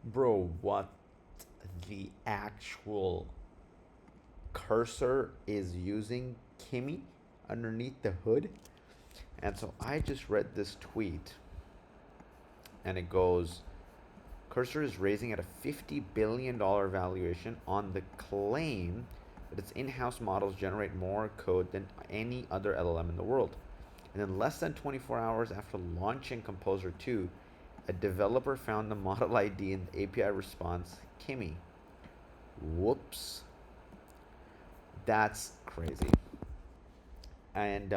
Bro, what the actual cursor is using KIMI underneath the hood? And so I just read this tweet and it goes, Cursor is raising at a $50 billion valuation on the claim that its in-house models generate more code than any other LLM in the world. And in less than 24 hours after launching Composer 2, a developer found the model ID in the API response KIMI. Whoops. That's crazy. And,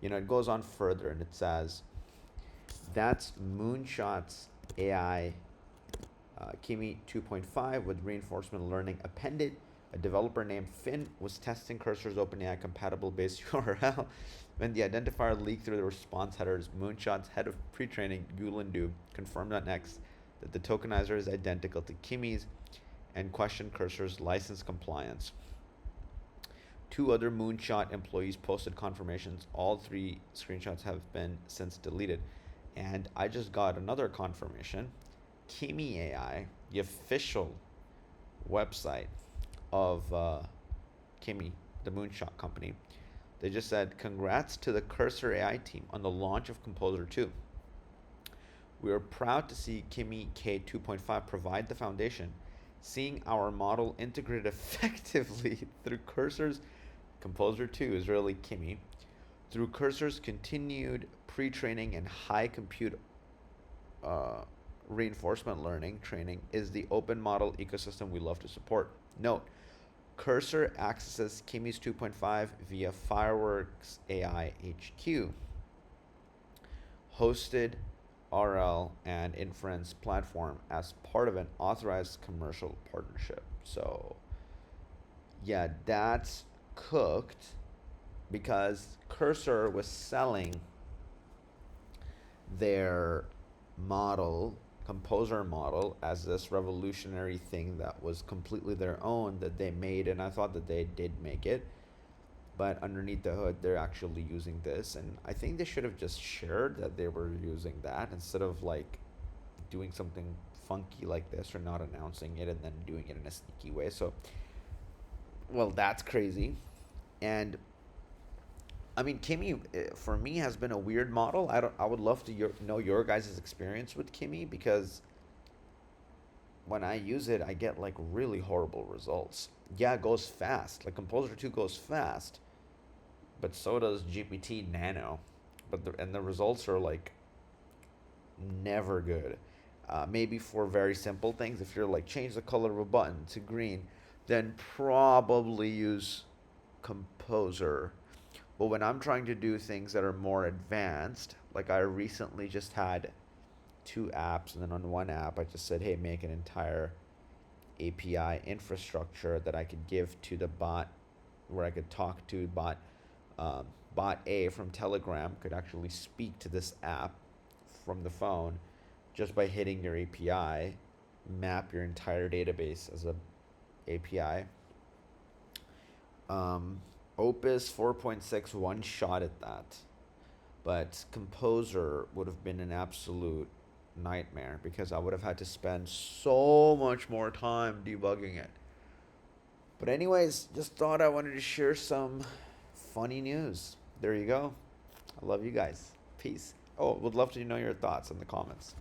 it goes on further and it says, that's Moonshot's AI KIMI 2.5 with reinforcement learning appended. A developer named Finn was testing Cursor's OpenAI compatible base URL when the identifier leaked through the response headers. Moonshot's head of pre-training, Gulandu, confirmed on X that the tokenizer is identical to KIMI's and questioned Cursor's license compliance. Two other Moonshot employees posted confirmations. All three screenshots have been since deleted. And I just got another confirmation. KIMI AI, the official website of KIMI, the Moonshot company, they just said, congrats to the Cursor AI team on the launch of Composer 2. We are proud to see KIMI K 2.5 provide the foundation, seeing our model integrated effectively through Cursor's Composer 2 is really KIMI, through Cursor's continued pre-training and high compute reinforcement learning training is the open model ecosystem we love to support. Note, Cursor accesses KIMI's 2.5 via Fireworks AI HQ, hosted RL and inference platform as part of an authorized commercial partnership. So, yeah, that's cooked because Cursor was selling their model, Composer model, as this revolutionary thing that was completely their own that they made, and I thought that they did make it. But underneath the hood, they're actually using this, and I think they should have just shared that they were using that instead of like doing something funky like this or not announcing it and then doing it in a sneaky way. So, well, that's crazy. And I mean, Kimi for me has been a weird model. I don't. I would love to know your guys' experience with Kimi because when I use it, I get like really horrible results. Yeah, it goes fast. Like Composer 2 goes fast, but so does GPT Nano. The results are like never good. Maybe for very simple things, if you're like change the color of a button to green, then probably use Composer. But when I'm trying to do things that are more advanced, like I recently just had two apps, and then on one app I just said, hey, make an entire API infrastructure that I could give to the bot, where I could talk to bot A from Telegram could actually speak to this app from the phone just by hitting your API, map your entire database as a API. Um, Opus 4.6 one shot at that, but Composer would have been an absolute nightmare because I would have had to spend so much more time debugging it. But anyways, just thought I wanted to share some funny news. There you go. I love you guys. Peace. Oh, would love to know your thoughts in the comments.